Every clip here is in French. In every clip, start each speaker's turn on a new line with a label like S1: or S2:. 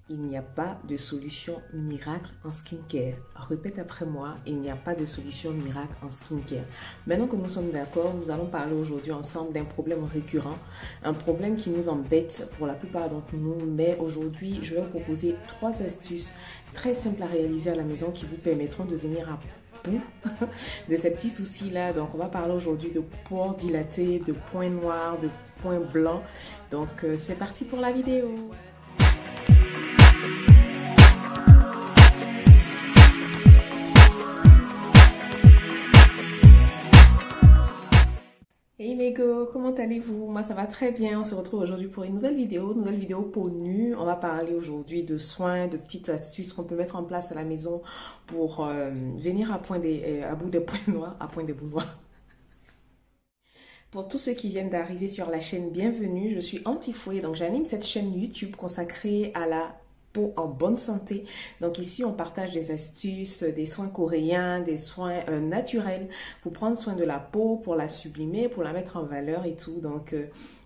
S1: Il n'y a pas de solution miracle en skincare. Répète après moi, il n'y a pas de solution miracle en skincare. Maintenant que nous sommes d'accord, nous allons parler aujourd'hui ensemble d'un problème récurrent, un problème qui nous embête pour la plupart d'entre nous, mais aujourd'hui, je vais vous proposer 3 astuces très simples à réaliser à la maison qui vous permettront de venir à bout de ces petits soucis-là. Donc, on va parler aujourd'hui de pores dilatés, de points noirs, de points blancs. Donc, c'est parti pour la vidéo. Hey mes go, comment allez-vous? Moi ça va très bien, on se retrouve aujourd'hui pour une nouvelle vidéo peau nue. On va parler aujourd'hui de soins, de petites astuces qu'on peut mettre en place à la maison pour venir à bout des points noirs, à point des bouts noirs. Pour tous ceux qui viennent d'arriver sur la chaîne, bienvenue, je suis Antifouet, donc j'anime cette chaîne YouTube consacrée à la peau en bonne santé. Donc ici, on partage des astuces, des soins coréens, des soins naturels pour prendre soin de la peau, pour la sublimer, pour la mettre en valeur et tout. Donc,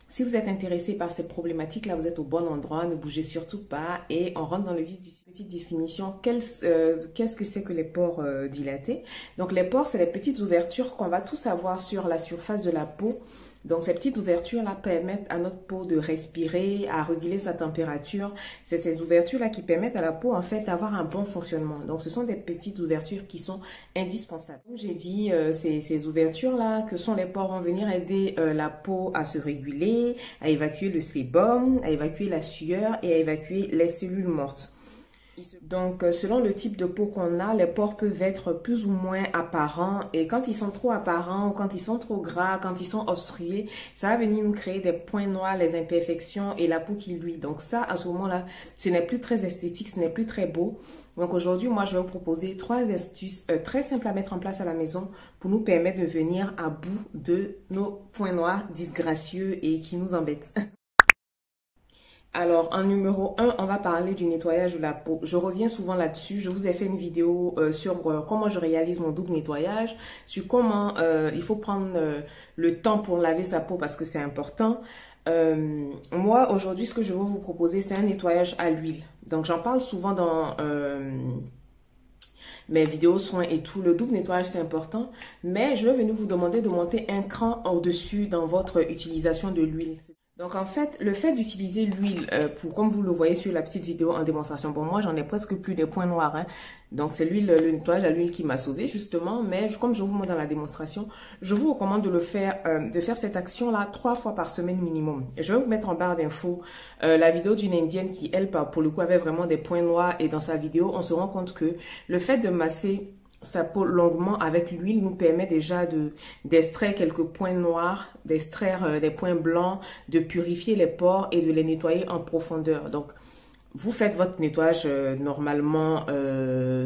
S1: si vous êtes intéressé par ces problématiques-là, vous êtes au bon endroit, ne bougez surtout pas et on rentre dans le vif du sujet. Petite définition, qu'est-ce que c'est que les pores dilatés? Donc les pores, c'est les petites ouvertures qu'on va tous avoir sur la surface de la peau. Donc ces petites ouvertures-là permettent à notre peau de respirer, à réguler sa température. C'est ces ouvertures-là qui permettent à la peau en fait d'avoir un bon fonctionnement. Donc ce sont des petites ouvertures qui sont indispensables. Comme j'ai dit, ces ouvertures-là, que sont les pores, vont venir aider la peau à se réguler, à évacuer le sébum, à évacuer la sueur et à évacuer les cellules mortes. Donc, selon le type de peau qu'on a, les pores peuvent être plus ou moins apparents. Et quand ils sont trop apparents ou quand ils sont trop gras, quand ils sont obstrués, ça va venir nous créer des points noirs, les imperfections et la peau qui luit. Donc ça, à ce moment-là, ce n'est plus très esthétique, ce n'est plus très beau. Donc aujourd'hui, moi, je vais vous proposer 3 astuces très simples à mettre en place à la maison pour nous permettre de venir à bout de nos points noirs disgracieux et qui nous embêtent. Alors, en numéro 1, on va parler du nettoyage de la peau. Je reviens souvent là-dessus. Je vous ai fait une vidéo sur comment je réalise mon double nettoyage, sur comment il faut prendre le temps pour laver sa peau parce que c'est important. Moi, aujourd'hui, ce que je vais vous proposer, c'est un nettoyage à l'huile. Donc, j'en parle souvent dans mes vidéos soins et tout. Le double nettoyage, c'est important. Mais je vais venir vous demander de monter un cran au-dessus dans votre utilisation de l'huile. Donc en fait, le fait d'utiliser l'huile, comme vous le voyez sur la petite vidéo en démonstration, pour moi j'en ai presque plus des points noirs. Hein. Donc c'est l'huile, le nettoyage à l'huile qui m'a sauvé justement. Mais comme je vous montre dans la démonstration, je vous recommande de faire cette action-là 3 fois par semaine minimum. Je vais vous mettre en barre d'infos la vidéo d'une Indienne qui, elle, pour le coup, avait vraiment des points noirs. Et dans sa vidéo, on se rend compte que le fait de masser sa peau longuement avec l'huile nous permet déjà d'extraire quelques points noirs, d'extraire des points blancs, de purifier les pores et de les nettoyer en profondeur. Donc, vous faites votre nettoyage normalement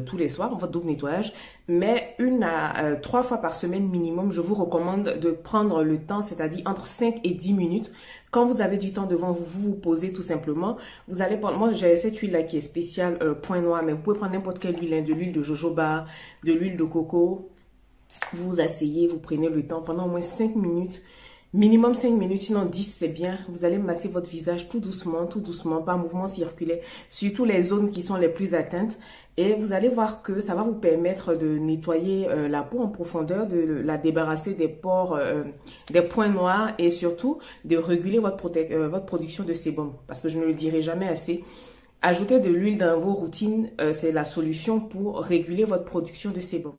S1: tous les soirs, votre double nettoyage, mais 1 à 3 fois par semaine minimum, je vous recommande de prendre le temps, c'est-à-dire entre 5 et 10 minutes. Quand vous avez du temps devant vous, vous posez tout simplement. Vous allez prendre, moi j'ai cette huile-là qui est spéciale point noir, mais vous pouvez prendre n'importe quelle huile, hein, de l'huile de jojoba, de l'huile de coco. Vous vous asseyez, vous prenez le temps pendant au moins 5 minutes. Minimum 5 minutes, sinon 10 c'est bien. Vous allez masser votre visage tout doucement, pas mouvement circulaire, surtout les zones qui sont les plus atteintes. Et vous allez voir que ça va vous permettre de nettoyer la peau en profondeur, de la débarrasser des pores, des points noirs et surtout de réguler votre production de sébum. Parce que je ne le dirai jamais assez. Ajouter de l'huile dans vos routines, c'est la solution pour réguler votre production de sébum.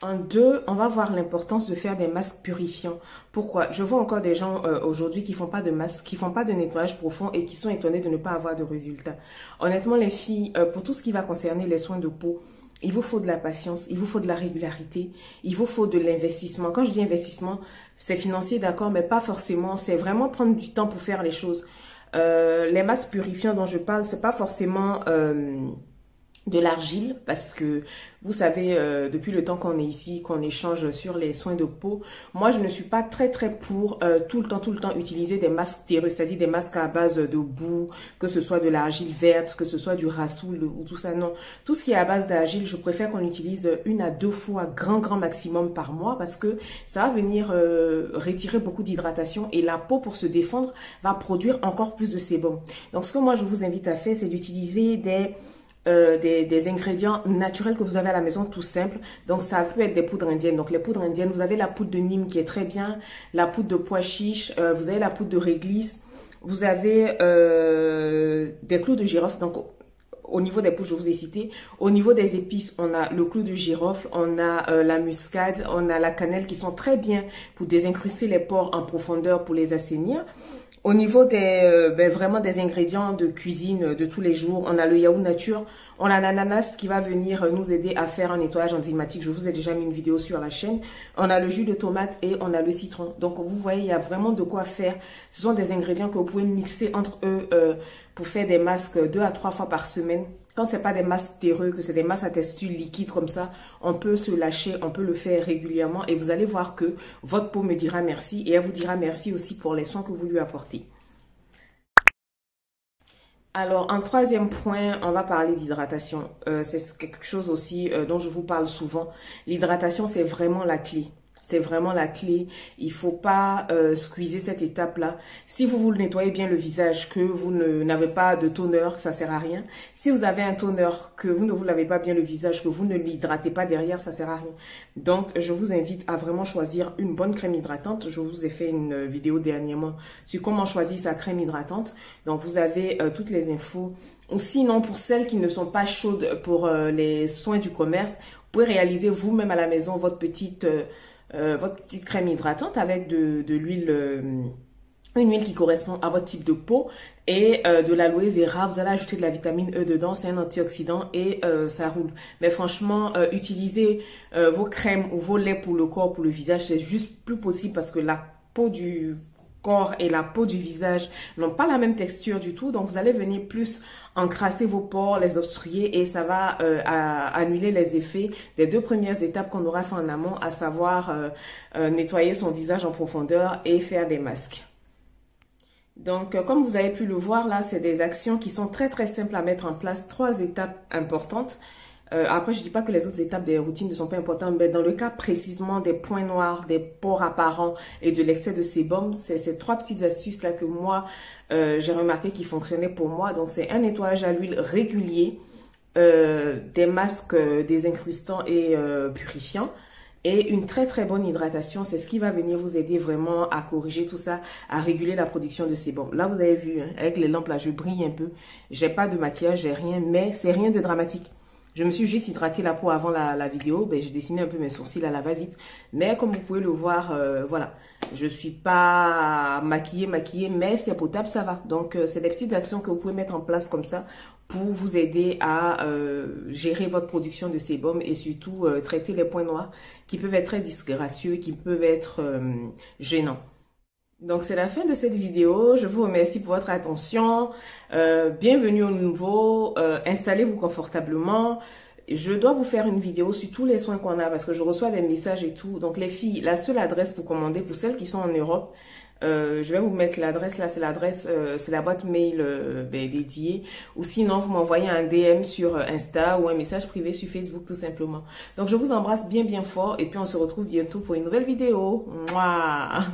S1: En 2, on va voir l'importance de faire des masques purifiants. Pourquoi? Je vois encore des gens aujourd'hui qui font pas de masque, qui font pas de nettoyage profond et qui sont étonnés de ne pas avoir de résultats. Honnêtement, les filles, pour tout ce qui va concerner les soins de peau, il vous faut de la patience, il vous faut de la régularité, il vous faut de l'investissement. Quand je dis investissement, c'est financier, d'accord, mais pas forcément. C'est vraiment prendre du temps pour faire les choses. Les masques purifiants dont je parle, c'est pas forcément de l'argile parce que vous savez depuis le temps qu'on est ici, qu'on échange sur les soins de peau, moi je ne suis pas très pour tout le temps utiliser des masques terreux, c'est-à-dire des masques à base de boue, que ce soit de l'argile verte, que ce soit du rassoul ou tout ça. Non, tout ce qui est à base d'argile, je préfère qu'on utilise 1 à 2 fois grand maximum par mois parce que ça va venir retirer beaucoup d'hydratation et la peau pour se défendre va produire encore plus de sébum. Donc ce que moi je vous invite à faire, c'est d'utiliser des ingrédients naturels que vous avez à la maison, tout simple. Donc ça peut être des poudres indiennes. Donc les poudres indiennes, vous avez la poudre de Nîmes qui est très bien, la poudre de pois chiche, vous avez la poudre de réglisse, vous avez des clous de girofle. Donc au niveau des poudres, je vous ai cité. Au niveau des épices, on a le clou de girofle, on a la muscade, on a la cannelle qui sont très bien pour désincruster les pores en profondeur, pour les assainir. Au niveau des vraiment des ingrédients de cuisine de tous les jours, on a le yaourt nature, on a l'ananas qui va venir nous aider à faire un nettoyage enzymatique. Je vous ai déjà mis une vidéo sur la chaîne. On a le jus de tomate et on a le citron. Donc vous voyez, il y a vraiment de quoi faire. Ce sont des ingrédients que vous pouvez mixer entre eux pour faire des masques 2 à 3 fois par semaine. Quand c'est pas des masques terreux, que c'est des masques à texture liquide comme ça, on peut se lâcher, on peut le faire régulièrement et vous allez voir que votre peau me dira merci et elle vous dira merci aussi pour les soins que vous lui apportez. Alors, en troisième point, on va parler d'hydratation. C'est quelque chose aussi dont je vous parle souvent. L'hydratation, c'est vraiment la clé. C'est vraiment la clé. Il faut pas squeezer cette étape-là. Si vous nettoyez bien le visage, que vous n'avez pas de toner, ça sert à rien. Si vous avez un toner, que vous ne vous lavez pas bien le visage, que vous ne l'hydratez pas derrière, ça sert à rien. Donc, je vous invite à vraiment choisir une bonne crème hydratante. Je vous ai fait une vidéo dernièrement sur comment choisir sa crème hydratante. Donc, vous avez toutes les infos. Ou sinon, pour celles qui ne sont pas chaudes pour les soins du commerce, vous pouvez réaliser vous-même à la maison votre petite crème hydratante avec de l'huile, une huile qui correspond à votre type de peau et de l'aloe vera. Vous allez ajouter de la vitamine E dedans, c'est un antioxydant et ça roule. Mais franchement, utilisez vos crèmes ou vos laits pour le corps, pour le visage, c'est juste plus possible parce que la peau du corps et la peau du visage n'ont pas la même texture du tout, donc vous allez venir plus encrasser vos pores, les obstruer et ça va annuler les effets des 2 premières étapes qu'on aura fait en amont, à savoir nettoyer son visage en profondeur et faire des masques. Donc, comme vous avez pu le voir, là, c'est des actions qui sont très simples à mettre en place, 3 étapes importantes. Après, je dis pas que les autres étapes des routines ne sont pas importantes, mais dans le cas précisément des points noirs, des pores apparents et de l'excès de sébum, c'est ces 3 petites astuces là que moi, j'ai remarqué qui fonctionnaient pour moi. Donc, c'est un nettoyage à l'huile régulier, des masques désincrustants et purifiants. Et une très bonne hydratation, c'est ce qui va venir vous aider vraiment à corriger tout ça, à réguler la production de sébum. Là, vous avez vu, hein, avec les lampes là, je brille un peu. J'ai pas de maquillage, j'ai rien, mais c'est rien de dramatique. Je me suis juste hydraté la peau avant la vidéo. J'ai dessiné un peu mes sourcils à la va-vite. Mais comme vous pouvez le voir, voilà. Je suis pas maquillée, mais c'est potable, ça va. Donc, c'est des petites actions que vous pouvez mettre en place comme ça pour vous aider à gérer votre production de sébum et surtout traiter les points noirs qui peuvent être très disgracieux, qui peuvent être gênants. Donc, c'est la fin de cette vidéo. Je vous remercie pour votre attention. Bienvenue au nouveau. Installez-vous confortablement. Je dois vous faire une vidéo sur tous les soins qu'on a parce que je reçois des messages et tout. Donc, les filles, la seule adresse pour commander, pour celles qui sont en Europe, je vais vous mettre l'adresse là, c'est l'adresse, c'est la boîte mail dédiée. Ou sinon, vous m'envoyez un DM sur Insta ou un message privé sur Facebook tout simplement. Donc, je vous embrasse bien fort et puis on se retrouve bientôt pour une nouvelle vidéo. Mouah.